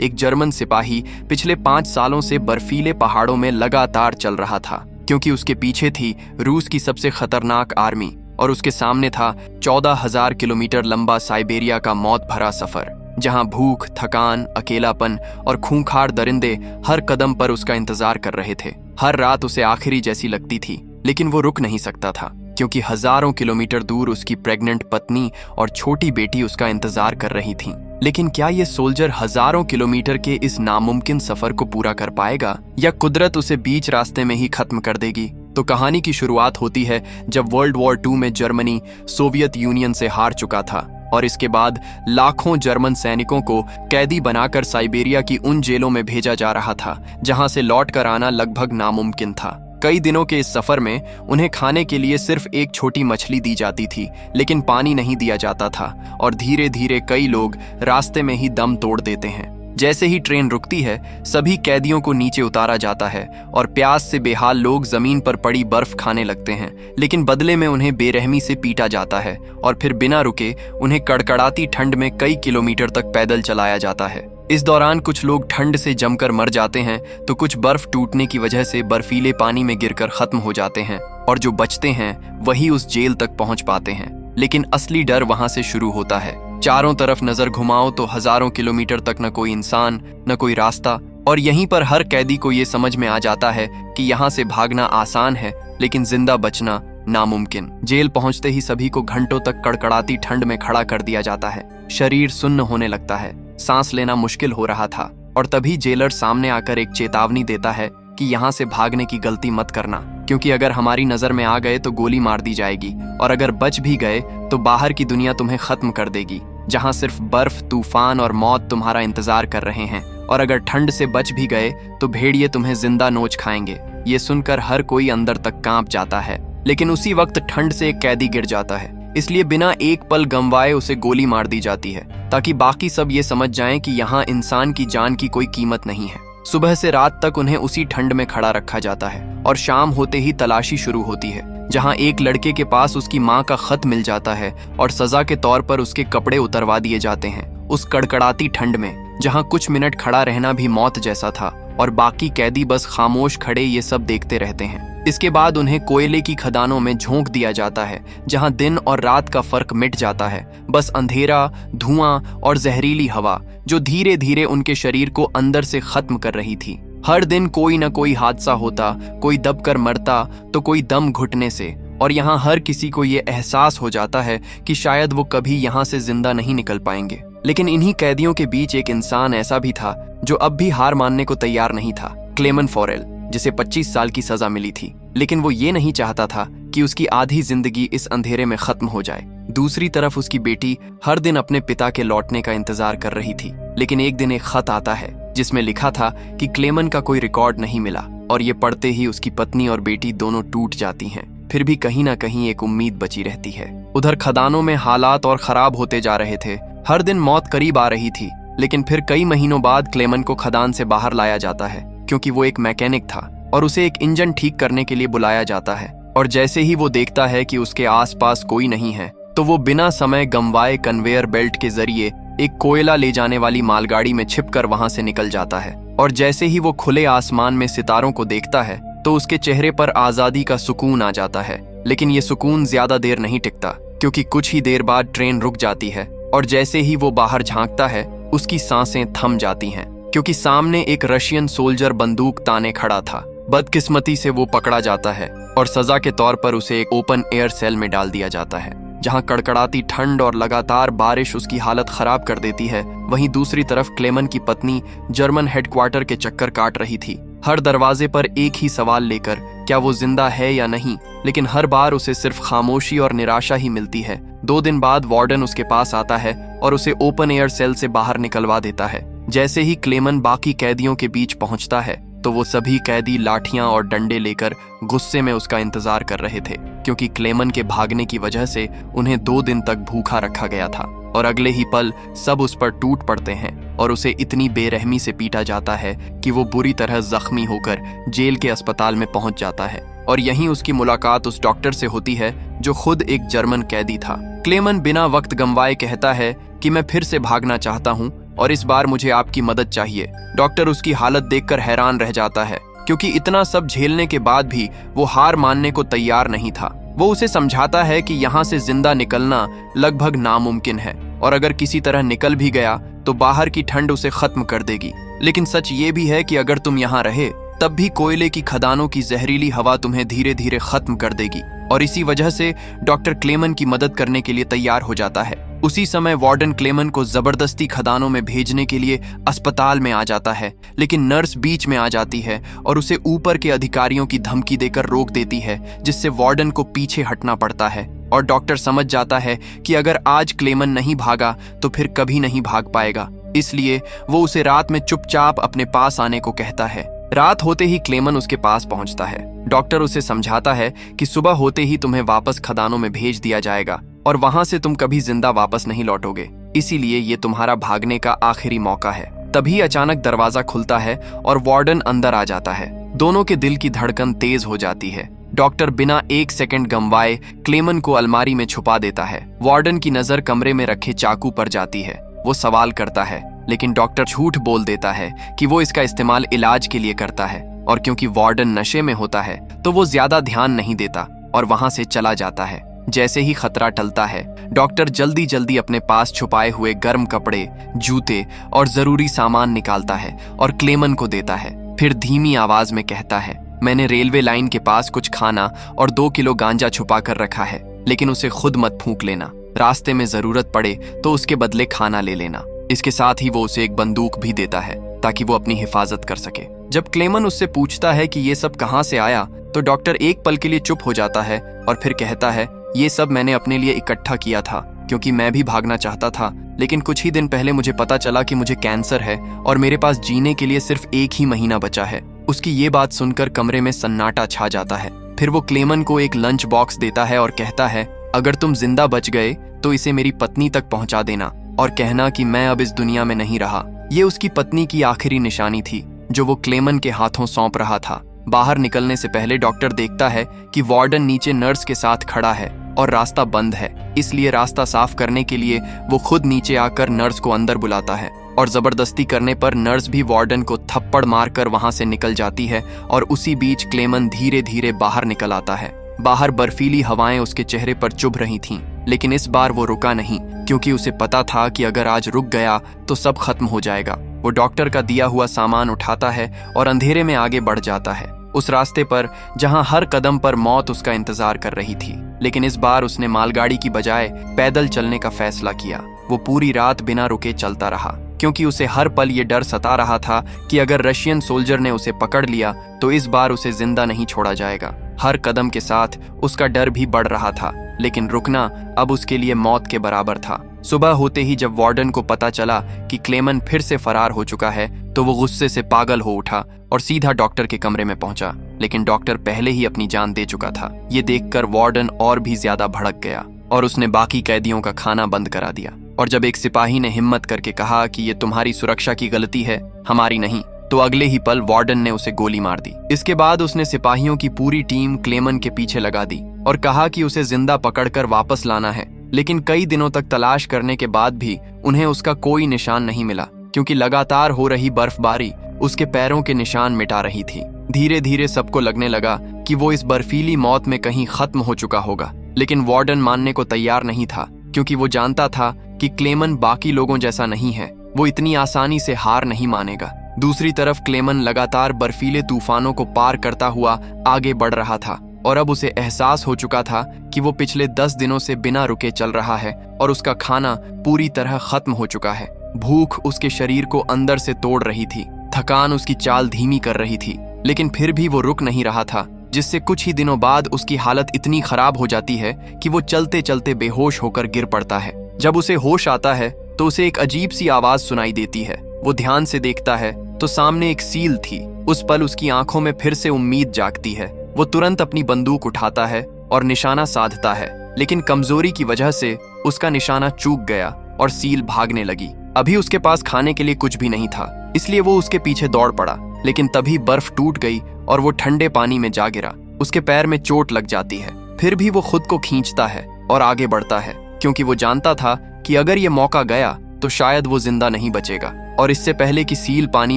एक जर्मन सिपाही पिछले 5 सालों से बर्फीले पहाड़ों में लगातार चल रहा था, क्योंकि उसके पीछे थी रूस की सबसे खतरनाक आर्मी और उसके सामने था 14,000 किलोमीटर लंबा साइबेरिया का मौत भरा सफर, जहां भूख, थकान, अकेलापन और खूंखार दरिंदे हर कदम पर उसका इंतजार कर रहे थे। हर रात उसे आखिरी जैसी लगती थी, लेकिन वो रुक नहीं सकता था, क्योंकि हजारों किलोमीटर दूर उसकी प्रेग्नेंट पत्नी और छोटी बेटी उसका इंतजार कर रही थीं। लेकिन क्या ये सोल्जर हजारों किलोमीटर के इस नामुमकिन सफर को पूरा कर पाएगा, या कुदरत उसे बीच रास्ते में ही खत्म कर देगी? तो कहानी की शुरुआत होती है जब वर्ल्ड वॉर 2 में जर्मनी सोवियत यूनियन से हार चुका था और इसके बाद लाखों जर्मन सैनिकों को कैदी बनाकर साइबेरिया की उन जेलों में भेजा जा रहा था जहां से लौट कर आना लगभग नामुमकिन था। कई दिनों के इस सफर में उन्हें खाने के लिए सिर्फ एक छोटी मछली दी जाती थी, लेकिन पानी नहीं दिया जाता था और धीरे धीरे कई लोग रास्ते में ही दम तोड़ देते हैं। जैसे ही ट्रेन रुकती है, सभी कैदियों को नीचे उतारा जाता है और प्यास से बेहाल लोग जमीन पर पड़ी बर्फ खाने लगते हैं, लेकिन बदले में उन्हें बेरहमी से पीटा जाता है और फिर बिना रुके उन्हें कड़कड़ाती ठंड में कई किलोमीटर तक पैदल चलाया जाता है। इस दौरान कुछ लोग ठंड से जमकर मर जाते हैं, तो कुछ बर्फ टूटने की वजह से बर्फीले पानी में गिरकर खत्म हो जाते हैं और जो बचते हैं वही उस जेल तक पहुंच पाते हैं। लेकिन असली डर वहां से शुरू होता है। चारों तरफ नजर घुमाओ तो हजारों किलोमीटर तक न कोई इंसान, न कोई रास्ता, और यहीं पर हर कैदी को ये समझ में आ जाता है कि यहाँ से भागना आसान है, लेकिन जिंदा बचना नामुमकिन। जेल पहुंचते ही सभी को घंटों तक कड़कड़ाती ठंड में खड़ा कर दिया जाता है। शरीर सुन्न होने लगता है, सांस लेना मुश्किल हो रहा था, और तभी जेलर सामने आकर एक चेतावनी देता है कि यहाँ से भागने की गलती मत करना, क्योंकि अगर हमारी नजर में आ गए तो गोली मार दी जाएगी, और अगर बच भी गए तो बाहर की दुनिया तुम्हें खत्म कर देगी, जहाँ सिर्फ बर्फ, तूफान और मौत तुम्हारा इंतजार कर रहे हैं। और अगर ठंड से बच भी गए तो भेड़िए तुम्हें जिंदा नोच खाएंगे। ये सुनकर हर कोई अंदर तक कांप जाता है, लेकिन उसी वक्त ठंड से एक कैदी गिर जाता है, इसलिए बिना एक पल गंवाए उसे गोली मार दी जाती है, ताकि बाकी सब ये समझ जाएं कि यहाँ इंसान की जान की कोई कीमत नहीं है। सुबह से रात तक उन्हें उसी ठंड में खड़ा रखा जाता है और शाम होते ही तलाशी शुरू होती है, जहां एक लड़के के पास उसकी मां का खत मिल जाता है और सजा के तौर पर उसके कपड़े उतरवा दिए जाते हैं। उस कड़कड़ाती ठंड में जहां कुछ मिनट खड़ा रहना भी मौत जैसा था और बाकी कैदी बस खामोश खड़े ये सब देखते रहते हैं। इसके बाद उन्हें कोयले की खदानों में झोंक दिया जाता है, जहां दिन और रात का फर्क मिट जाता है, बस अंधेरा, धुआं और जहरीली हवा जो धीरे धीरे उनके शरीर को अंदर से खत्म कर रही थी। हर दिन कोई न कोई हादसा होता, कोई दबकर मरता तो कोई दम घुटने से, और यहाँ हर किसी को ये एहसास हो जाता है कि शायद वो कभी यहाँ से जिंदा नहीं निकल पाएंगे। लेकिन इन्हीं कैदियों के बीच एक इंसान ऐसा भी था जो अब भी हार मानने को तैयार नहीं था, क्लेमन फॉरेल, जिसे 25 साल की सजा मिली थी, लेकिन वो ये नहीं चाहता था कि उसकी आधी जिंदगी इस अंधेरे में खत्म हो जाए। दूसरी तरफ उसकी बेटी हर दिन अपने पिता के लौटने का इंतजार कर रही थी, लेकिन एक दिन एक खत आता है जिसमें लिखा था कि क्लेमन का कोई रिकॉर्ड नहीं मिला, और ये पढ़ते ही उसकी पत्नी और बेटी दोनों टूट जाती हैं। फिर भी कहीं ना कहीं एक उम्मीद बची रहती है। उधर खदानों में हालात और खराब होते जा रहे थे। हर दिन मौत करीब आ रही थी, लेकिन फिर कई महीनों बाद क्लेमन को खदान से बाहर लाया जाता है, क्योंकि वो एक मैकेनिक था और उसे एक इंजन ठीक करने के लिए बुलाया जाता है। और जैसे ही वो देखता है कि उसके आसपास कोई नहीं है, तो वो बिना समय गंवाए कन्वेयर बेल्ट के जरिए एक कोयला ले जाने वाली मालगाड़ी में छिपकर वहां से निकल जाता है। और जैसे ही वो खुले आसमान में सितारों को देखता है, तो उसके चेहरे पर आजादी का सुकून आ जाता है। लेकिन ये सुकून ज्यादा देर नहीं टिकता, क्योंकि कुछ ही देर बाद ट्रेन रुक जाती है, और जैसे ही वो बाहर झांकता है, उसकी सांसें थम जाती हैं, क्योंकि सामने एक रशियन सोल्जर बंदूक ताने खड़ा था। बदकिस्मती से वो पकड़ा जाता है और सजा के तौर पर उसे एक ओपन एयर सेल में डाल दिया जाता है, जहां कड़कड़ाती ठंड और लगातार बारिश उसकी हालत खराब कर देती है। वहीं दूसरी तरफ क्लेमन की पत्नी जर्मन हेडक्वार्टर के चक्कर काट रही थी, हर दरवाजे पर एक ही सवाल लेकर, क्या वो जिंदा है या नहीं, लेकिन हर बार उसे सिर्फ खामोशी और निराशा ही मिलती है। 2 दिन बाद वार्डन उसके पास आता है और उसे ओपन एयर सेल से बाहर निकलवा देता है। जैसे ही क्लेमन बाकी कैदियों के बीच पहुंचता है, तो वो सभी कैदी लाठियां और डंडे लेकर गुस्से में उसका इंतजार कर रहे थे, क्योंकि क्लेमन के भागने की वजह से उन्हें 2 दिन तक भूखा रखा गया था। और अगले ही पल सब उस पर टूट पड़ते हैं और उसे इतनी बेरहमी से पीटा जाता है कि वो बुरी तरह जख्मी होकर जेल के अस्पताल में पहुंच जाता है। और यहीं उसकी मुलाकात उस डॉक्टर से होती है जो खुद एक जर्मन कैदी था। क्लेमन बिना वक्त गंवाए कहता है कि मैं फिर से भागना चाहता हूँ, और इस बार मुझे आपकी मदद चाहिए। डॉक्टर उसकी हालत देखकर हैरान रह जाता है, क्योंकि इतना सब झेलने के बाद भी वो हार मानने को तैयार नहीं था। वो उसे समझाता है कि यहाँ से जिंदा निकलना लगभग नामुमकिन है, और अगर किसी तरह निकल भी गया तो बाहर की ठंड उसे खत्म कर देगी। लेकिन सच ये भी है कि अगर तुम यहाँ रहे तब भी कोयले की खदानों की जहरीली हवा तुम्हें धीरे धीरे खत्म कर देगी। और इसी वजह से डॉक्टर क्लेमन की मदद करने के लिए तैयार हो जाता है। उसी समय वार्डन क्लेमन को जबरदस्ती खदानों में भेजने के लिए अस्पताल में आ जाता है, लेकिन नर्स बीच में आ जाती है और उसे ऊपर के अधिकारियों की धमकी देकर रोक देती है, जिससे वार्डन को पीछे हटना पड़ता है। और डॉक्टर समझ जाता है कि अगर आज क्लेमन नहीं भागा तो फिर कभी नहीं भाग पाएगा, इसलिए वो उसे रात में चुपचाप अपने पास आने को कहता है। रात होते ही क्लेमन उसके पास पहुंचता है। डॉक्टर उसे समझाता है कि सुबह होते ही तुम्हें वापस खदानों में भेज दिया जाएगा और वहां से तुम कभी जिंदा वापस नहीं लौटोगे, इसीलिए ये तुम्हारा भागने का आखिरी मौका है। तभी अचानक दरवाजा खुलता है और वार्डन अंदर आ जाता है। दोनों के दिल की धड़कन तेज हो जाती है। डॉक्टर बिना एक सेकंड गंवाए क्लेमन को अलमारी में छुपा देता है। वार्डन की नजर कमरे में रखे चाकू पर जाती है। वो सवाल करता है, लेकिन डॉक्टर झूठ बोल देता है कि वो इसका इस्तेमाल इलाज के लिए करता है, और क्योंकि वार्डन नशे में होता है तो वो ज्यादा ध्यान नहीं देता और वहां से चला जाता है। जैसे ही खतरा टलता है, डॉक्टर जल्दी जल्दी अपने पास छुपाए हुए गर्म कपड़े, जूते और जरूरी सामान निकालता है और क्लेमन को देता है। फिर धीमी आवाज में कहता है, मैंने रेलवे लाइन के पास कुछ खाना और 2 किलो गांजा छुपा कर रखा है, लेकिन उसे खुद मत फूंक लेना। रास्ते में जरूरत पड़े तो उसके बदले खाना ले लेना। इसके साथ ही वो उसे एक बंदूक भी देता है ताकि वो अपनी हिफाजत कर सके। जब क्लेमन उससे पूछता है कि ये सब कहाँ से आया, तो डॉक्टर एक पल के लिए चुप हो जाता है और फिर कहता है, ये सब मैंने अपने लिए इकट्ठा किया था, क्योंकि मैं भी भागना चाहता था, लेकिन कुछ ही दिन पहले मुझे पता चला कि मुझे कैंसर है और मेरे पास जीने के लिए सिर्फ 1 ही महीना बचा है। उसकी ये बात सुनकर कमरे में सन्नाटा छा जाता है। फिर वो क्लेमन को एक लंच बॉक्स देता है और कहता है, अगर तुम जिंदा बच गए तो इसे मेरी पत्नी तक पहुंचा देना और कहना कि मैं अब इस दुनिया में नहीं रहा। ये उसकी पत्नी की आखिरी निशानी थी जो वो क्लेमन के हाथों सौंप रहा था। बाहर निकलने से पहले डॉक्टर देखता है कि वार्डन नीचे नर्स के साथ खड़ा है और रास्ता बंद है, इसलिए रास्ता साफ करने के लिए वो खुद नीचे आकर नर्स को अंदर बुलाता है और जबरदस्ती करने पर नर्स भी वार्डन को थप्पड़ मारकर वहां से निकल जाती है। और उसी बीच क्लेमन धीरे धीरे बाहर निकल आता है। बाहर बर्फीली हवाएं उसके चेहरे पर चुभ रही थीं, लेकिन इस बार वो रुका नहीं, क्योंकि उसे पता था कि अगर आज रुक गया तो सब खत्म हो जाएगा। वो डॉक्टर का दिया हुआ सामान उठाता है और अंधेरे में आगे बढ़ जाता है, उस रास्ते पर जहां हर कदम पर मौत उसका इंतजार कर रही थी। लेकिन इस बार उसने मालगाड़ी की बजाय पैदल चलने का फैसला किया। वो पूरी रात बिना रुके चलता रहा, क्योंकि उसे हर पल ये डर सता रहा था कि अगर रशियन सोल्जर ने उसे पकड़ लिया तो इस बार उसे जिंदा नहीं छोड़ा जाएगा। हर कदम के साथ उसका डर भी बढ़ रहा था, लेकिन रुकना अब उसके लिए मौत के बराबर था। सुबह होते ही जब वार्डन को पता चला कि क्लेमन फिर से फरार हो चुका है, तो वो गुस्से से पागल हो उठा और सीधा डॉक्टर के कमरे में पहुंचा। लेकिन डॉक्टर पहले ही अपनी जान दे चुका था। ये देखकर वार्डन और भी ज्यादा भड़क गया और उसने बाकी कैदियों का खाना बंद करा दिया। और जब एक सिपाही ने हिम्मत करके कहा कि ये तुम्हारी सुरक्षा की गलती है, हमारी नहीं, तो अगले ही पल वार्डन ने उसे गोली मार दी। इसके बाद उसने सिपाहियों की पूरी टीम क्लेमन के पीछे लगा दी और कहा कि उसे जिंदा पकड़कर वापस लाना है। लेकिन कई दिनों तक तलाश करने के बाद भी उन्हें उसका कोई निशान नहीं मिला, क्योंकि लगातार हो रही बर्फबारी उसके पैरों के निशान मिटा रही थी। धीरे धीरे सबको लगने लगा कि वो इस बर्फीली मौत में कहीं खत्म हो चुका होगा, लेकिन वार्डन मानने को तैयार नहीं था, क्योंकि वो जानता था कि क्लेमन बाकी लोगों जैसा नहीं है। वो इतनी आसानी से हार नहीं मानेगा। दूसरी तरफ क्लेमन लगातार बर्फीले तूफानों को पार करता हुआ आगे बढ़ रहा था और अब उसे एहसास हो चुका था कि वो पिछले 10 दिनों से बिना रुके चल रहा है और उसका खाना पूरी तरह खत्म हो चुका है। भूख उसके शरीर को अंदर से तोड़ रही थी, थकान उसकी चाल धीमी कर रही थी, लेकिन फिर भी वो रुक नहीं रहा था, जिससे कुछ ही दिनों बाद उसकी हालत इतनी खराब हो जाती है कि वो चलते चलते बेहोश होकर गिर पड़ता है। जब उसे होश आता है तो उसे एक अजीब सी आवाज सुनाई देती है। वो ध्यान से देखता है तो सामने एक सील थी। उस पल उसकी आंखों में फिर से उम्मीद जागती है। वो तुरंत अपनी बंदूक उठाता है और निशाना साधता है, लेकिन कमजोरी की वजह से उसका निशाना चूक गया और सील भागने लगी। अभी उसके पास खाने के लिए कुछ भी नहीं था, इसलिए वो उसके पीछे दौड़ पड़ा, लेकिन तभी बर्फ टूट गई और वो ठंडे पानी में जा गिरा। उसके पैर में चोट लग जाती है। फिर भी वो खुद को खींचता है और आगे बढ़ता है, क्योंकि वो जानता था कि अगर ये मौका गया तो शायद वो जिंदा नहीं बचेगा। और इससे पहले कि सील पानी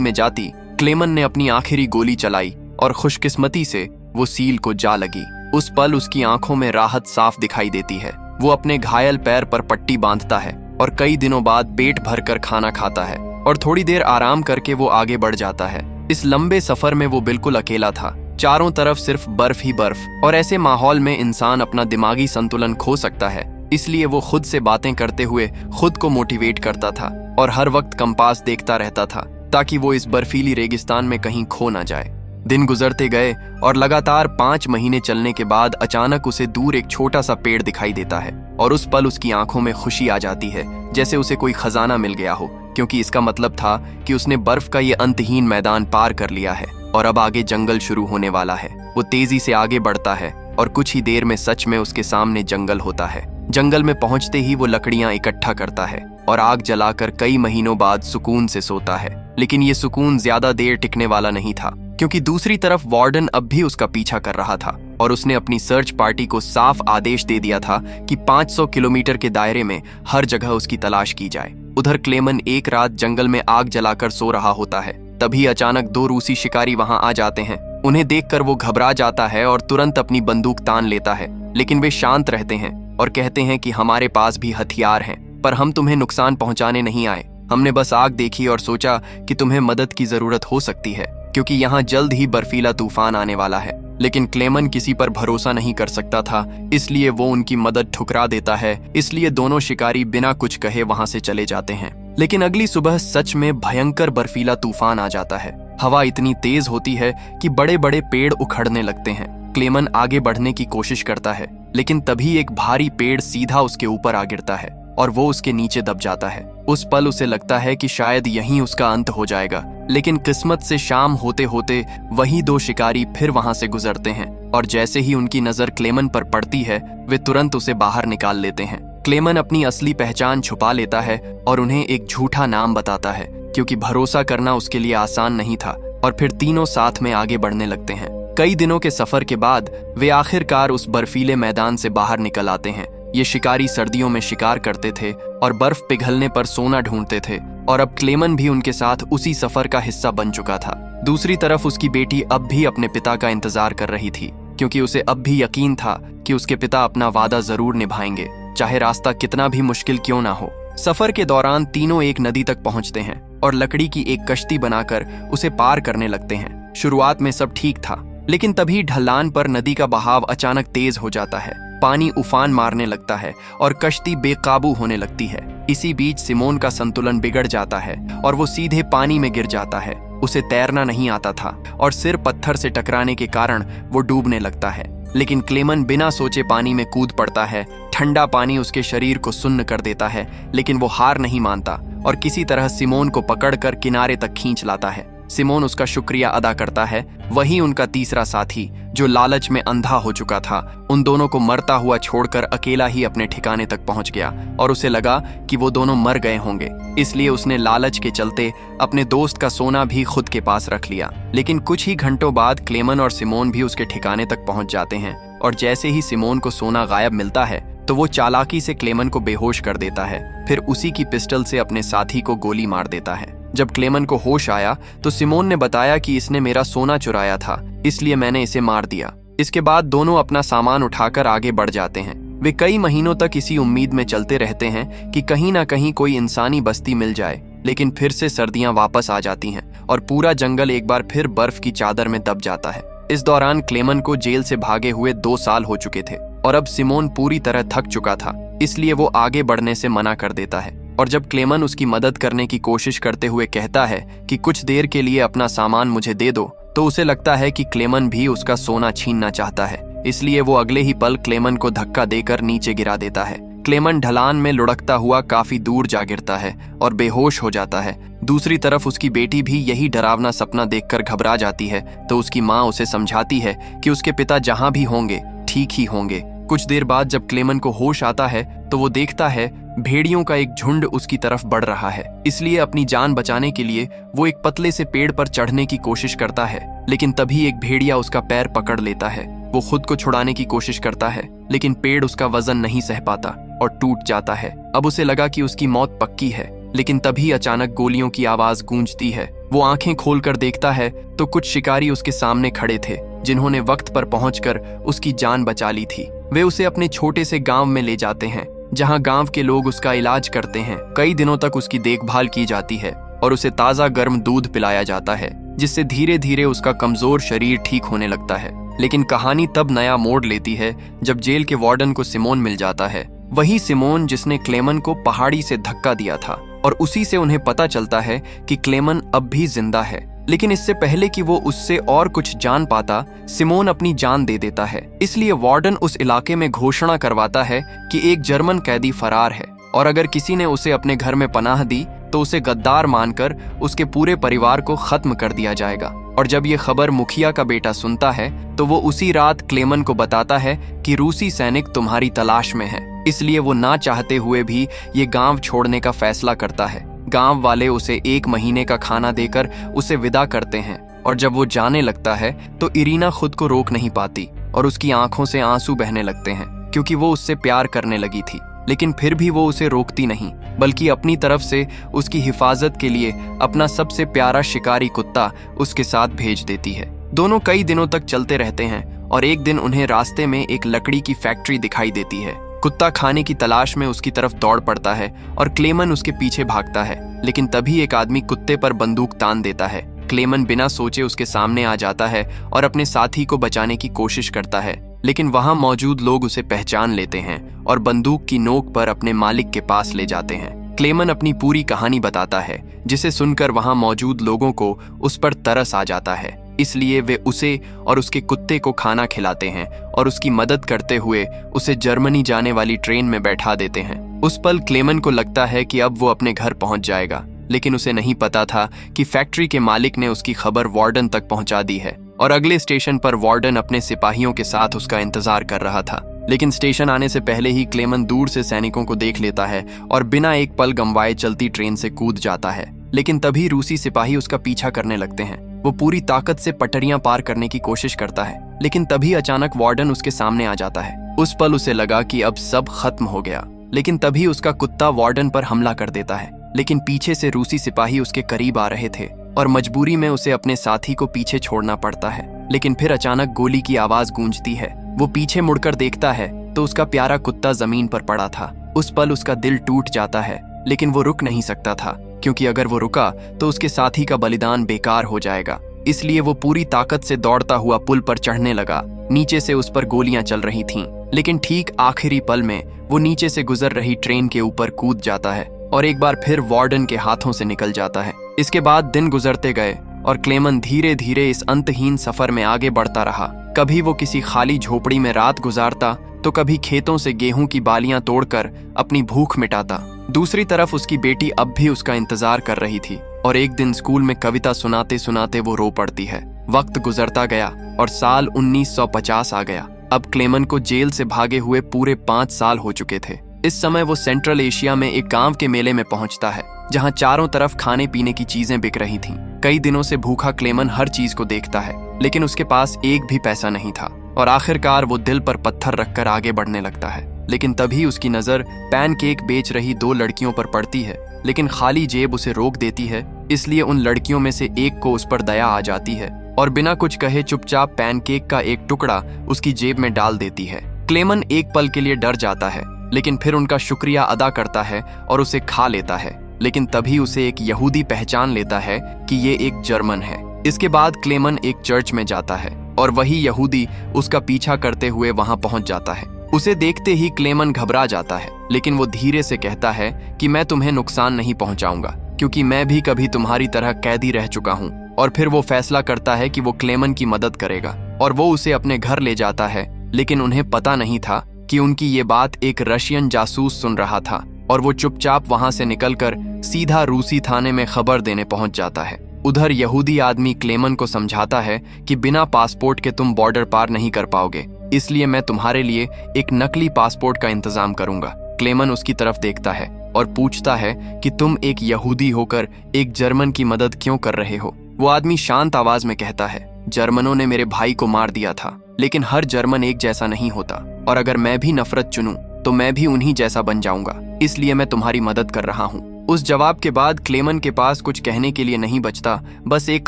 में जाती, क्लेमन ने अपनी आखिरी गोली चलाई और खुशकिस्मती से वो सील को जा लगी। उस पल उसकी आंखों में राहत साफ दिखाई देती है। वो अपने घायल पैर पर पट्टी बांधता है और कई दिनों बाद पेट भरकर खाना खाता है और थोड़ी देर आराम करके वो आगे बढ़ जाता है। इस लंबे सफर में वो बिल्कुल अकेला था। चारों तरफ सिर्फ बर्फ ही बर्फ, और ऐसे माहौल में इंसान अपना दिमागी संतुलन खो सकता है। इसलिए वो खुद से बातें करते हुए खुद को मोटिवेट करता था और हर वक्त कंपास देखता रहता था ताकि वो इस बर्फीली रेगिस्तान में कहीं खो ना जाए। दिन गुजरते गए और लगातार 5 महीने चलने के बाद अचानक उसे दूर एक छोटा सा पेड़ दिखाई देता है और उस पल उसकी आंखों में खुशी आ जाती है, जैसे उसे कोई खजाना मिल गया हो, क्योंकि इसका मतलब था कि उसने बर्फ का ये अंतहीन मैदान पार कर लिया है और अब आगे जंगल शुरू होने वाला है। वो तेजी से आगे बढ़ता है और कुछ ही देर में सच में उसके सामने जंगल होता है। जंगल में पहुंचते ही वो लकड़ियां इकट्ठा करता है और आग जलाकर कई महीनों बाद सुकून से सोता है। लेकिन ये सुकून ज्यादा देर टिकने वाला नहीं था, क्योंकि दूसरी तरफ वार्डन अब भी उसका पीछा कर रहा था और उसने अपनी सर्च पार्टी को साफ आदेश दे दिया था कि 500 किलोमीटर के दायरे में हर जगह उसकी तलाश की जाए। उधर क्लेमन एक रात जंगल में आग जलाकर सो रहा होता है। तभी अचानक 2 रूसी शिकारी वहां आ जाते हैं। उन्हें देखकर वो घबरा जाता है और तुरंत अपनी बंदूक तान लेता है, लेकिन वे शांत रहते हैं और कहते हैं कि हमारे पास भी हथियार हैं, पर हम तुम्हें नुकसान पहुंचाने नहीं आए। हमने बस आग देखी और सोचा कि तुम्हें मदद की जरूरत हो सकती है, क्योंकि यहाँ जल्द ही बर्फीला तूफान आने वाला है। लेकिन क्लेमन किसी पर भरोसा नहीं कर सकता था, इसलिए वो उनकी मदद ठुकरा देता है। इसलिए दोनों शिकारी बिना कुछ कहे वहां से चले जाते हैं। लेकिन अगली सुबह सच में भयंकर बर्फीला तूफान आ जाता है। हवा इतनी तेज होती है कि बड़े बड़े पेड़ उखड़ने लगते हैं। क्लेमन आगे बढ़ने की कोशिश करता है, लेकिन तभी एक भारी पेड़ सीधा उसके ऊपर आ गिरता है और वो उसके नीचे दब जाता है। उस पल उसे लगता है कि शायद यहीं उसका अंत हो जाएगा, लेकिन किस्मत से शाम होते होते वही 2 शिकारी फिर वहां से गुजरते हैं और जैसे ही उनकी नजर क्लेमन पर पड़ती है, वे तुरंत उसे बाहर निकाल लेते हैं। क्लेमन अपनी असली पहचान छुपा लेता है और उन्हें एक झूठा नाम बताता है, क्योंकि भरोसा करना उसके लिए आसान नहीं था। और फिर तीनों साथ में आगे बढ़ने लगते हैं। कई दिनों के सफर के बाद वे आखिरकार उस बर्फीले मैदान से बाहर निकल आते हैं। ये शिकारी सर्दियों में शिकार करते थे और बर्फ पिघलने पर सोना ढूंढते थे, और अब क्लेमन भी उनके साथ उसी सफर का हिस्सा बन चुका था। दूसरी तरफ उसकी बेटी अब भी अपने पिता का इंतजार कर रही थी, क्योंकि उसे अब भी यकीन था कि उसके पिता अपना वादा जरूर निभाएंगे, चाहे रास्ता कितना भी मुश्किल क्यों ना हो। सफर के दौरान तीनों एक नदी तक पहुंचते हैं और लकड़ी की एक कश्ती बनाकर उसे पार करने लगते हैं। शुरुआत में सब ठीक था, लेकिन तभी ढलान पर नदी का बहाव अचानक तेज हो जाता है। पानी उफान मारने लगता है और कश्ती बेकाबू होने लगती है। इसी बीच सिमोन का संतुलन बिगड़ जाता है और वो सीधे पानी में गिर जाता है। उसे तैरना नहीं आता था और सिर पत्थर से टकराने के कारण वो डूबने लगता है। लेकिन क्लेमन बिना सोचे पानी में कूद पड़ता है। ठंडा पानी उसके शरीर को सुन्न कर देता है, लेकिन वो हार नहीं मानता और किसी तरह सिमोन को पकड़कर किनारे तक खींच लाता है। सिमोन उसका शुक्रिया अदा करता है। वही उनका तीसरा साथी, जो लालच में अंधा हो चुका था, उन दोनों को मरता हुआ छोड़कर अकेला ही अपने ठिकाने तक पहुंच गया और उसे लगा कि वो दोनों मर गए होंगे। इसलिए उसने लालच के चलते अपने दोस्त का सोना भी खुद के पास रख लिया। लेकिन कुछ ही घंटों बाद क्लेमन और सिमोन भी उसके ठिकाने तक पहुंच जाते हैं और जैसे ही सिमोन को सोना गायब मिलता है तो वो चालाकी से क्लेमन को बेहोश कर देता है। फिर उसी की पिस्टल से अपने साथी को गोली मार देता है। जब क्लेमन को होश आया तो सिमोन ने बताया कि इसने मेरा सोना चुराया था, इसलिए मैंने इसे मार दिया। इसके बाद दोनों अपना सामान उठाकर आगे बढ़ जाते हैं। वे कई महीनों तक इसी उम्मीद में चलते रहते हैं कि कहीं ना कहीं कोई इंसानी बस्ती मिल जाए। लेकिन फिर से सर्दियां वापस आ जाती हैं और पूरा जंगल एक बार फिर बर्फ की चादर में दब जाता है। इस दौरान क्लेमन को जेल से भागे हुए 2 साल हो चुके थे और अब सिमोन पूरी तरह थक चुका था, इसलिए वो आगे बढ़ने से मना कर देता है। और जब क्लेमन उसकी मदद करने की कोशिश करते हुए कहता है कि कुछ देर के लिए अपना सामान मुझे दे दो, तो उसे लगता है कि क्लेमन भी उसका सोना छीनना चाहता है। इसलिए वो अगले ही पल क्लेमन को धक्का देकर नीचे गिरा देता है। क्लेमन ढलान में लुढ़कता हुआ काफी दूर जा गिरता है और बेहोश हो जाता है। दूसरी तरफ उसकी बेटी भी यही डरावना सपना देखकर घबरा जाती है, तो उसकी माँ उसे समझाती है कि उसके पिता जहाँ भी होंगे ठीक ही होंगे। कुछ देर बाद जब क्लेमन को होश आता है तो वो देखता है भेड़ियों का एक झुंड उसकी तरफ बढ़ रहा है। इसलिए अपनी जान बचाने के लिए वो एक पतले से पेड़ पर चढ़ने की कोशिश करता है, लेकिन तभी एक भेड़िया उसका पैर पकड़ लेता है। वो खुद को छुड़ाने की कोशिश करता है, लेकिन पेड़ उसका वजन नहीं सह पाता और टूट जाता है। अब उसे लगा कि उसकी मौत पक्की है, लेकिन तभी अचानक गोलियों की आवाज गूंजती है। वो आंखें खोलकर देखता है तो कुछ शिकारी उसके सामने खड़े थे, जिन्होंने वक्त पर पहुंचकर उसकी जान बचा ली थी। वे उसे अपने छोटे से गांव में ले जाते हैं, जहां गांव के लोग उसका इलाज करते हैं। कई दिनों तक उसकी देखभाल की जाती है और उसे ताज़ा गर्म दूध पिलाया जाता है, जिससे धीरे धीरे उसका कमजोर शरीर ठीक होने लगता है। लेकिन कहानी तब नया मोड़ लेती है जब जेल के वार्डन को सिमोन मिल जाता है। वही सिमोन जिसने क्लेमन को पहाड़ी से धक्का दिया था, और उसी से उन्हें पता चलता है कि क्लेमन अब भी जिंदा है। लेकिन इससे पहले कि वो उससे और कुछ जान पाता, सिमोन अपनी जान दे देता है। इसलिए वार्डन उस इलाके में घोषणा करवाता है कि एक जर्मन कैदी फरार है, और अगर किसी ने उसे अपने घर में पनाह दी तो उसे गद्दार मानकर उसके पूरे परिवार को खत्म कर दिया जाएगा। और जब ये खबर मुखिया का बेटा सुनता है तो वो उसी रात क्लेमन को बताता है कि रूसी सैनिक तुम्हारी तलाश में है। इसलिए वो ना चाहते हुए भी ये गांव छोड़ने का फैसला करता है। गांव वाले उसे 1 महीने का खाना देकर उसे विदा करते हैं, और जब वो जाने लगता है तो इरीना खुद को रोक नहीं पाती और उसकी आंखों से आंसू बहने लगते हैं, क्योंकि वो उससे प्यार करने लगी थी। लेकिन फिर भी वो उसे रोकती नहीं, बल्कि अपनी तरफ से उसकी हिफाजत के लिए अपना सबसे प्यारा शिकारी कुत्ता उसके साथ भेज देती है। दोनों कई दिनों तक चलते रहते हैं, और एक दिन उन्हें रास्ते में एक लकड़ी की फैक्ट्री दिखाई देती है। कुत्ता खाने की तलाश में उसकी तरफ दौड़ पड़ता है और क्लेमन उसके पीछे भागता है। लेकिन तभी एक आदमी कुत्ते पर बंदूक तान देता है। क्लेमन बिना सोचे उसके सामने आ जाता है और अपने साथी को बचाने की कोशिश करता है, लेकिन वहां मौजूद लोग उसे पहचान लेते हैं और बंदूक की नोक पर अपने मालिक के पास ले जाते हैं। क्लेमन अपनी पूरी कहानी बताता है, जिसे सुनकर वहां मौजूद लोगों को उस पर तरस आ जाता है। इसलिए वे उसे और उसके कुत्ते को खाना खिलाते हैं और उसकी मदद करते हुए उसे जर्मनी जाने वाली ट्रेन में बैठा देते हैं। उस पल क्लेमन को लगता है कि अब वो अपने घर पहुंच जाएगा, लेकिन उसे नहीं पता था कि फैक्ट्री के मालिक ने उसकी खबर वार्डन तक पहुंचा दी है, और अगले स्टेशन पर वार्डन अपने सिपाहियों के साथ उसका इंतजार कर रहा था। लेकिन स्टेशन आने से पहले ही क्लेमन दूर से सैनिकों को देख लेता है और बिना एक पल गंवाए चलती ट्रेन से कूद जाता है। लेकिन तभी रूसी सिपाही उसका पीछा करने लगते हैं। वो पूरी ताकत से पटरियां पार करने की कोशिश करता है, लेकिन तभी अचानक वार्डन उसके सामने आ जाता है। उस पल उसे लगा कि अब सब खत्म हो गया, लेकिन तभी उसका कुत्ता वार्डन पर हमला कर देता है। लेकिन पीछे से रूसी सिपाही उसके करीब आ रहे थे और मजबूरी में उसे अपने साथी को पीछे छोड़ना पड़ता है। लेकिन फिर अचानक गोली की आवाज गूंजती है। वो पीछे मुड़कर देखता है तो उसका प्यारा कुत्ता जमीन पर पड़ा था। उस पल उसका दिल टूट जाता है, लेकिन वो रुक नहीं सकता था, क्योंकि अगर वो रुका तो उसके साथी का बलिदान बेकार हो जाएगा। इसलिए वो पूरी ताकत से दौड़ता हुआ पुल पर चढ़ने लगा। नीचे से उस पर गोलियां चल रही थीं, लेकिन ठीक आखिरी पल में वो नीचे से गुजर रही ट्रेन के ऊपर कूद जाता है और एक बार फिर वार्डन के हाथों से निकल जाता है। इसके बाद दिन गुजरते गए और क्लेमन धीरे धीरे इस अंतहीन सफर में आगे बढ़ता रहा। कभी वो किसी खाली झोपड़ी में रात गुजारता तो कभी खेतों से गेहूं की बालियां तोड़कर अपनी भूख मिटाता। दूसरी तरफ उसकी बेटी अब भी उसका इंतजार कर रही थी, और एक दिन स्कूल में कविता सुनाते सुनाते वो रो पड़ती है। वक्त गुजरता गया और साल 1950 आ गया। अब क्लेमन को जेल से भागे हुए पूरे 5 साल हो चुके थे। इस समय वो सेंट्रल एशिया में एक गांव के मेले में पहुंचता है, जहां चारों तरफ खाने पीने की चीजें बिक रही थीं। कई दिनों से भूखा क्लेमन हर चीज को देखता है, लेकिन उसके पास एक भी पैसा नहीं था, और आखिरकार वो दिल पर पत्थर रखकर आगे बढ़ने लगता है। लेकिन तभी उसकी नजर पैनकेक बेच रही 2 लड़कियों पर पड़ती है, लेकिन खाली जेब उसे रोक देती है। इसलिए उन लड़कियों में से एक को उस पर दया आ जाती है और बिना कुछ कहे चुपचाप पैनकेक का एक टुकड़ा उसकी जेब में डाल देती है। क्लेमन एक पल के लिए डर जाता है, लेकिन फिर उनका शुक्रिया अदा करता है और उसे खा लेता है। लेकिन तभी उसे एक यहूदी पहचान लेता है कि ये एक जर्मन है। इसके बाद क्लेमन एक चर्च में जाता है और वही यहूदी उसका पीछा करते हुए वहां पहुंच जाता है। उसे देखते ही क्लेमन घबरा जाता है, लेकिन वो धीरे से कहता है कि मैं तुम्हें नुकसान नहीं पहुंचाऊंगा, क्योंकि मैं भी कभी तुम्हारी तरह कैदी रह चुका हूं। और फिर वो फैसला करता है कि वो क्लेमन की मदद करेगा और वो उसे अपने घर ले जाता है। लेकिन उन्हें पता नहीं था कि उनकी ये बात एक रशियन जासूस सुन रहा था, और वो चुपचाप वहां से निकलकर सीधा रूसी थाने में खबर देने पहुंच जाता है। उधर यहूदी आदमी क्लेमन को समझाता है कि बिना पासपोर्ट के तुम बॉर्डर पार नहीं कर पाओगे, इसलिए मैं तुम्हारे लिए एक नकली पासपोर्ट का इंतजाम करूंगा। क्लेमन उसकी तरफ देखता है और पूछता है कि तुम एक यहूदी होकर एक जर्मन की मदद क्यों कर रहे हो। वो आदमी शांत आवाज में कहता है, जर्मनों ने मेरे भाई को मार दिया था, लेकिन हर जर्मन एक जैसा नहीं होता, और अगर मैं भी नफरत चुनूं तो मैं भी उन्हीं जैसा बन जाऊंगा, इसलिए मैं तुम्हारी मदद कर रहा हूँ। उस जवाब के बाद क्लेमन के पास कुछ कहने के लिए नहीं बचता, बस एक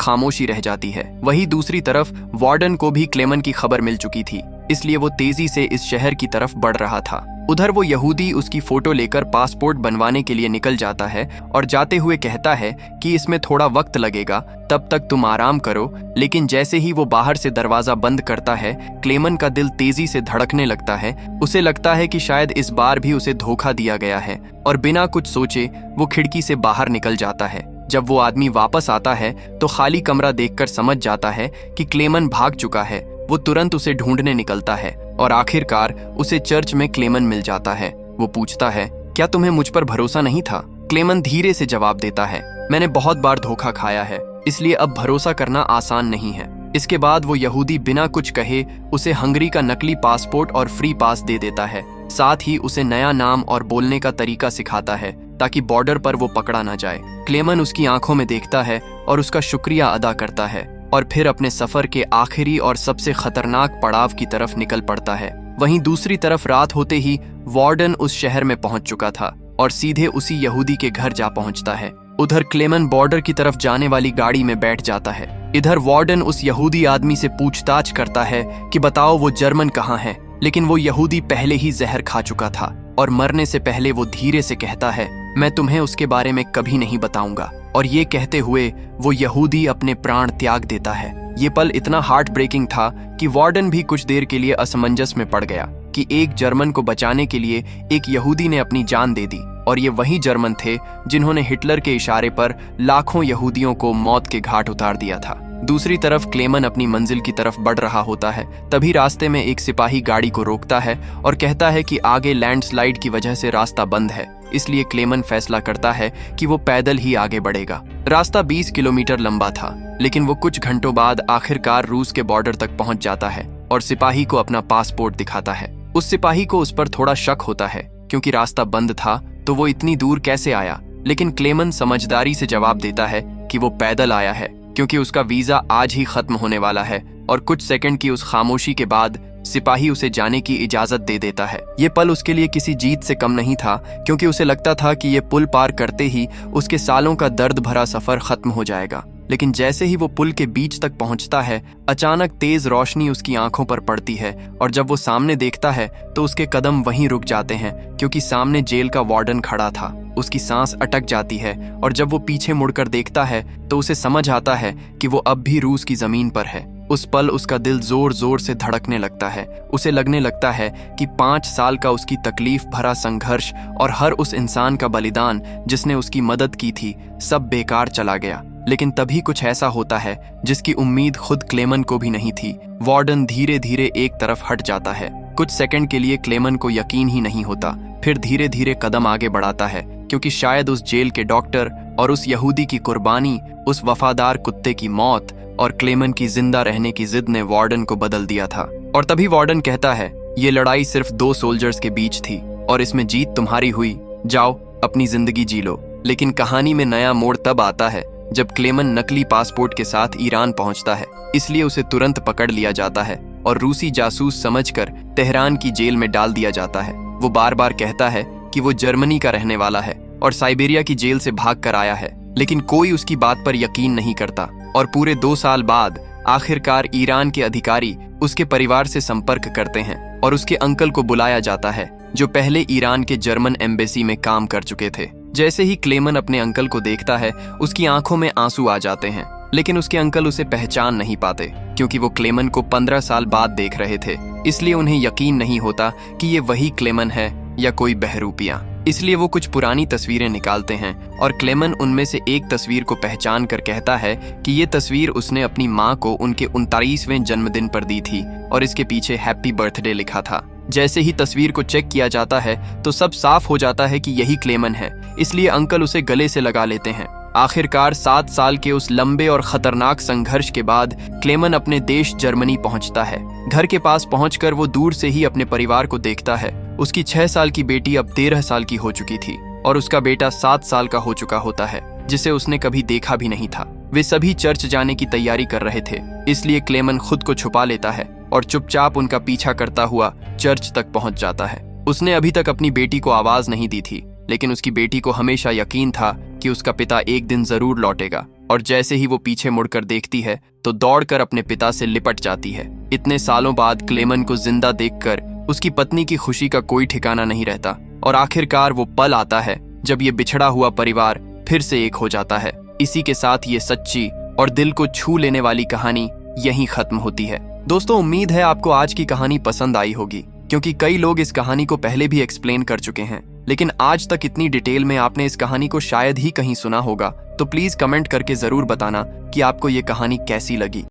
खामोशी रह जाती है। वहीं दूसरी तरफ वार्डन को भी क्लेमन की खबर मिल चुकी थी, इसलिए वो तेजी से इस शहर की तरफ बढ़ रहा था। उधर वो यहूदी उसकी फोटो लेकर पासपोर्ट बनवाने के लिए निकल जाता है और जाते हुए कहता है कि इसमें थोड़ा वक्त लगेगा, तब तक तुम आराम करो। लेकिन जैसे ही वो बाहर से दरवाजा बंद करता है, क्लेमन का दिल तेजी से धड़कने लगता है। उसे लगता है कि शायद इस बार भी उसे धोखा दिया गया है और बिना कुछ सोचे वो खिड़की से बाहर निकल जाता है। जब वो आदमी वापस आता है तो खाली कमरा देखकर समझ जाता है कि क्लेमन भाग चुका है। वो तुरंत उसे ढूंढने निकलता है और आखिरकार उसे चर्च में क्लेमन मिल जाता है। वो पूछता है, क्या तुम्हें मुझ पर भरोसा नहीं था? क्लेमन धीरे से जवाब देता है, मैंने बहुत बार धोखा खाया है, इसलिए अब भरोसा करना आसान नहीं है। इसके बाद वो यहूदी बिना कुछ कहे उसे हंगरी का नकली पासपोर्ट और फ्री पास दे देता है। साथ ही उसे नया नाम और बोलने का तरीका सिखाता है ताकि बॉर्डर पर वो पकड़ा ना जाए। क्लेमन उसकी आंखों में देखता है और उसका शुक्रिया अदा करता है और फिर अपने सफर के आखिरी और सबसे खतरनाक पड़ाव की तरफ निकल पड़ता है। वहीं दूसरी तरफ रात होते ही वार्डन उस शहर में पहुंच चुका था और सीधे उसी यहूदी के घर जा पहुंचता है। उधर क्लेमन बॉर्डर की तरफ जाने वाली गाड़ी में बैठ जाता है। इधर वार्डन उस यहूदी आदमी से पूछताछ करता है कि बताओ वो जर्मन कहाँ है, लेकिन वो यहूदी पहले ही जहर खा चुका था और मरने से पहले वो धीरे से कहता है, मैं तुम्हें उसके बारे में कभी नहीं बताऊंगा। और ये कहते हुए वो यहूदी अपने प्राण त्याग देता है। ये पल इतना हार्ट ब्रेकिंग था कि वार्डन भी कुछ देर के लिए असमंजस में पड़ गया कि एक जर्मन को बचाने के लिए एक यहूदी ने अपनी जान दे दी, और ये वही जर्मन थे जिन्होंने हिटलर के इशारे पर लाखों यहूदियों को मौत के घाट उतार दिया था। दूसरी तरफ क्लेमन अपनी मंजिल की तरफ बढ़ रहा होता है। तभी रास्ते में एक सिपाही गाड़ी को रोकता है और कहता है कि आगे लैंडस्लाइड की वजह से रास्ता बंद है, इसलिए क्लेमन फैसला करता है कि वो पैदल ही आगे बढ़ेगा। रास्ता 20 किलोमीटर लंबा था, लेकिन वो कुछ घंटों बाद आखिरकार रूस के बॉर्डर तक पहुंच जाता है और सिपाही को अपना पासपोर्ट दिखाता है। उस सिपाही को उस पर थोड़ा शक होता है क्योंकि रास्ता बंद था तो वो इतनी दूर कैसे आया, लेकिन क्लेमन समझदारी से जवाब देता है कि वो पैदल आया है क्योंकि उसका वीजा आज ही खत्म होने वाला है। और कुछ सेकंड की उस खामोशी के बाद सिपाही उसे जाने की इजाजत दे देता है। ये पल उसके लिए किसी जीत से कम नहीं था, क्योंकि उसे लगता था कि ये पुल पार करते ही उसके सालों का दर्द भरा सफर खत्म हो जाएगा। लेकिन जैसे ही वो पुल के बीच तक पहुंचता है, अचानक तेज रोशनी उसकी आंखों पर पड़ती है और जब वो सामने देखता है तो उसके कदम वहीं रुक जाते हैं क्योंकि सामने जेल का वार्डन खड़ा था। उसकी सांस अटक जाती है और जब वो पीछे मुड़कर देखता है तो उसे समझ आता है कि वो अब भी रूस की जमीन पर है। उस पल उसका दिल जोर जोर से धड़कने लगता है। उसे लगने लगता है कि 5 साल का उसकी तकलीफ भरा संघर्ष और हर उस इंसान का बलिदान जिसने उसकी मदद की थी, सब बेकार चला गया। लेकिन तभी कुछ ऐसा होता है जिसकी उम्मीद खुद क्लेमन को भी नहीं थी। वार्डन धीरे धीरे एक तरफ हट जाता है। कुछ सेकंड के लिए क्लेमन को यकीन ही नहीं होता, फिर धीरे धीरे कदम आगे बढ़ाता है क्योंकि शायद उस जेल के डॉक्टर और उस यहूदी की कुर्बानी, उस वफादार कुत्ते की मौत और क्लेमन की जिंदा रहने की जिद ने वार्डन को बदल दिया था। और तभी वार्डन कहता है, ये लड़ाई सिर्फ 2 सोल्जर्स के बीच थी और इसमें जीत तुम्हारी हुई। जाओ अपनी जिंदगी जी लो। लेकिन कहानी में नया मोड़ तब आता है जब क्लेमन नकली पासपोर्ट के साथ ईरान पहुंचता है, इसलिए उसे तुरंत पकड़ लिया जाता है और रूसी जासूस समझकर तेहरान की जेल में डाल दिया जाता है। वो बार बार कहता है कि वो जर्मनी का रहने वाला है और साइबेरिया की जेल से भाग कर आया है, लेकिन कोई उसकी बात पर यकीन नहीं करता। और पूरे 2 साल बाद आखिरकार ईरान के अधिकारी उसके परिवार से संपर्क करते हैं और उसके अंकल को बुलाया जाता है जो पहले ईरान के जर्मन एम्बेसी में काम कर चुके थे। जैसे ही क्लेमन अपने अंकल को देखता है, उसकी आंखों में आंसू आ जाते हैं, लेकिन उसके अंकल उसे पहचान नहीं पाते क्योंकि वो क्लेमन को 15 साल बाद देख रहे थे। इसलिए उन्हें यकीन नहीं होता कि ये वही क्लेमन है या कोई बहरूपिया। इसलिए वो कुछ पुरानी तस्वीरें निकालते हैं और क्लेमन उनमें से एक तस्वीर को पहचान कर कहता है कि ये तस्वीर उसने अपनी माँ को उनके 39वें जन्मदिन पर दी थी और इसके पीछे हैप्पी बर्थडे लिखा था। जैसे ही तस्वीर को चेक किया जाता है तो सब साफ हो जाता है कि यही क्लेमन है, इसलिए अंकल उसे गले से लगा लेते हैं। आखिरकार 7 साल के उस लंबे और खतरनाक संघर्ष के बाद क्लेमन अपने देश जर्मनी पहुंचता है। घर के पास पहुंचकर वो दूर से ही अपने परिवार को देखता है। उसकी 6 साल की बेटी अब 13 साल की हो चुकी थी और उसका बेटा 7 साल का हो चुका होता है, जिसे उसने कभी देखा भी नहीं था। वे सभी चर्च जाने की तैयारी कर रहे थे, इसलिए क्लेमन खुद को छुपा लेता है और चुपचाप उनका पीछा करता हुआ चर्च तक पहुंच जाता है। उसने अभी तक अपनी बेटी को आवाज नहीं दी थी, लेकिन उसकी बेटी को हमेशा यकीन था कि उसका पिता एक दिन जरूर लौटेगा। और जैसे ही वो पीछे मुड़कर देखती है तो दौड़कर अपने पिता से लिपट जाती है। इतने सालों बाद क्लेमन को जिंदा देखकर उसकी पत्नी की खुशी का कोई ठिकाना नहीं रहता और आखिरकार वो पल आता है जब ये बिछड़ा हुआ परिवार फिर से एक हो जाता है। इसी के साथ ये सच्ची और दिल को छू लेने वाली कहानी यहीं खत्म होती है। दोस्तों, उम्मीद है आपको आज की कहानी पसंद आई होगी, क्योंकि कई लोग इस कहानी को पहले भी एक्सप्लेन कर चुके हैं, लेकिन आज तक इतनी डिटेल में आपने इस कहानी को शायद ही कहीं सुना होगा। तो प्लीज कमेंट करके जरूर बताना कि आपको ये कहानी कैसी लगी।